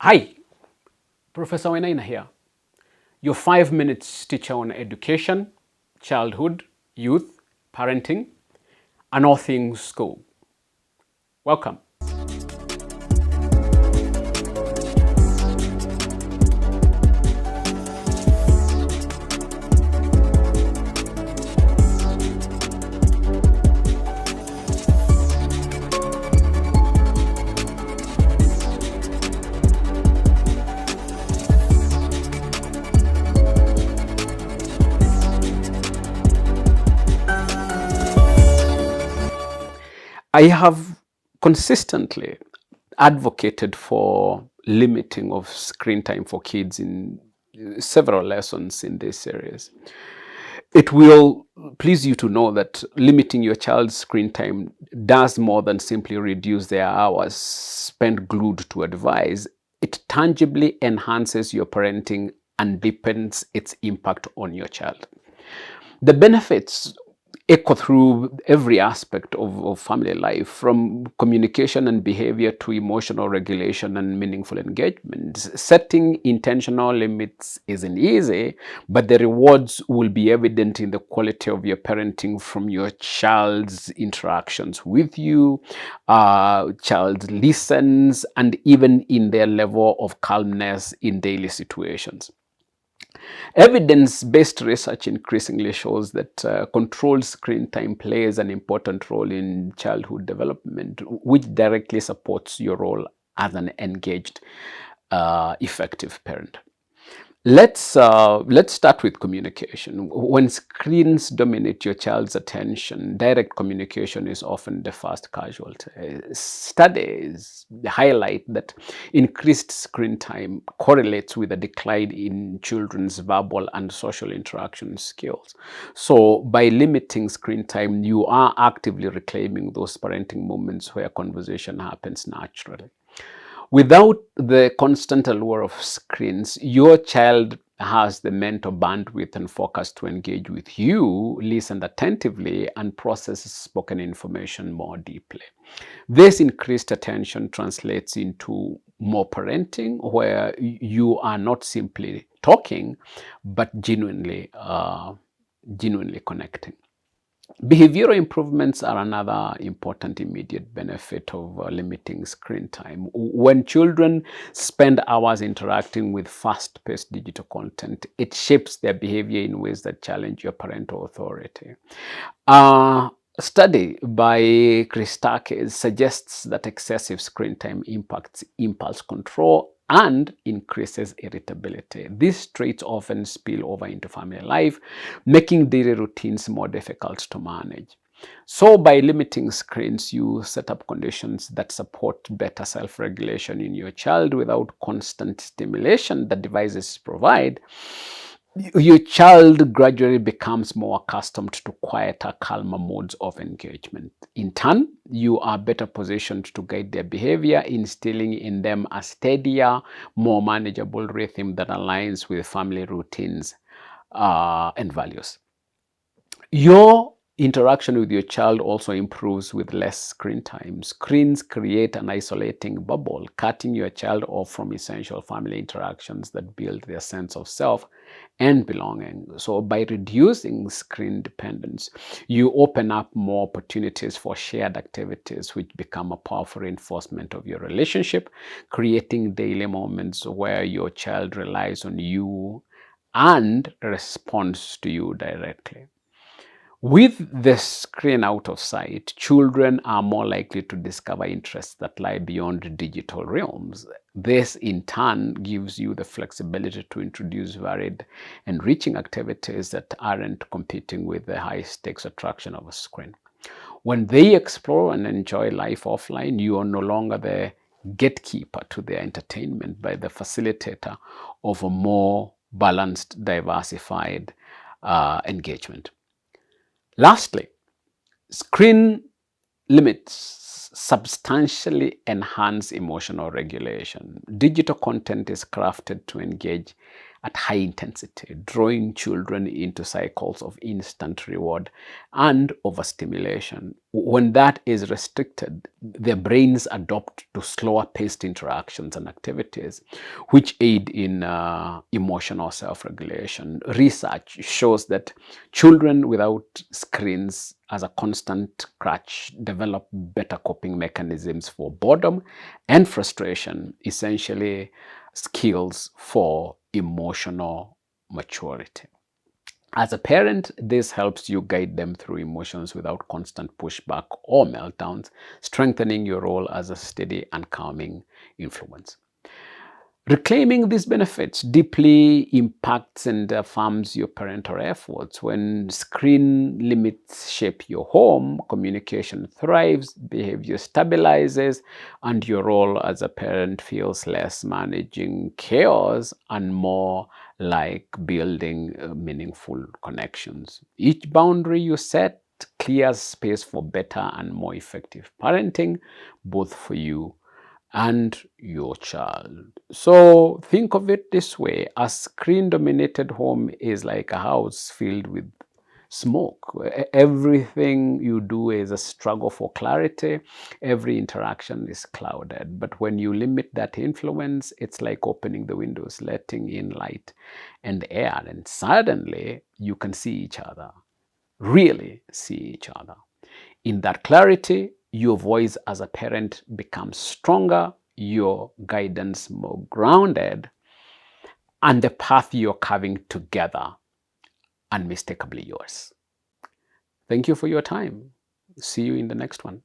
Hi, Professor Wainaina here, your 5 minutes teacher on education, childhood, youth, parenting, and all things school. Welcome. I have consistently advocated for limiting of screen time for kids in several lessons in this series. It will please you to know that limiting your child's screen time does more than simply reduce their hours spent glued to a device. It tangibly enhances your parenting and deepens its impact on your child. The benefits echo through every aspect of family life, from communication and behavior to emotional regulation and meaningful engagement. Setting intentional limits isn't easy, but the rewards will be evident in the quality of your parenting, from your child's interactions with you, child listens, and even in their level of calmness in daily situations. Evidence-based research increasingly shows that controlled screen time plays an important role in childhood development, which directly supports your role as an engaged, effective parent. Let's start with communication. When screens dominate your child's attention, direct communication is often the first casualty. Studies highlight that increased screen time correlates with a decline in children's verbal and social interaction skills. So, by limiting screen time, you are actively reclaiming those parenting moments where conversation happens naturally. Without the constant allure of screens, your child has the mental bandwidth and focus to engage with you, listen attentively, and process spoken information more deeply. This increased attention translates into more parenting, where you are not simply talking, but genuinely connecting. Behavioral improvements are another important immediate benefit of limiting screen time. When children spend hours interacting with fast-paced digital content, it shapes their behavior in ways that challenge your parental authority. A study by Christakis suggests that excessive screen time impacts impulse control and increases irritability. These traits often spill over into family life, making daily routines more difficult to manage. So, by limiting screens, you set up conditions that support better self regulation in your child without constant stimulation that devices provide. Your child gradually becomes more accustomed to quieter, calmer modes of engagement. In turn, you are better positioned to guide their behavior, instilling in them a steadier, more manageable rhythm that aligns with family routines and values. Your interaction with your child also improves with less screen time. Screens create an isolating bubble, cutting your child off from essential family interactions that build their sense of self and belonging. So, by reducing screen dependence, you open up more opportunities for shared activities, which become a powerful reinforcement of your relationship, creating daily moments where your child relies on you and responds to you directly. With the screen out of sight, children are more likely to discover interests that lie beyond digital realms. This, in turn, gives you the flexibility to introduce varied, enriching activities that aren't competing with the high stakes attraction of a screen. When they explore and enjoy life offline, you are no longer the gatekeeper to their entertainment, but the facilitator of a more balanced, diversified engagement. Lastly, screen limits substantially enhance emotional regulation. Digital content is crafted to engage at high intensity, drawing children into cycles of instant reward and overstimulation. When that is restricted, their brains adopt to slower paced interactions and activities, which aid in emotional self-regulation. Research shows that children without screens as a constant crutch develop better coping mechanisms for boredom and frustration, essentially skills for emotional maturity. As a parent, this helps you guide them through emotions without constant pushback or meltdowns, strengthening your role as a steady and calming influence. Reclaiming these benefits deeply impacts and affirms your parental efforts. When screen limits shape your home, communication thrives, behavior stabilizes, and your role as a parent feels less managing chaos and more like building meaningful connections. Each boundary you set clears space for better and more effective parenting, both for you and your child. So think of it this way: a screen dominated home is like a house filled with smoke. Everything you do is a struggle for clarity. Every interaction is clouded. But when you limit that influence, it's like opening the windows, letting in light and air, and suddenly you can see each other, really see each other. In that clarity, your voice as a parent becomes stronger, your guidance more grounded, and the path you're carving together unmistakably yours. Thank you for your time. See you in the next one.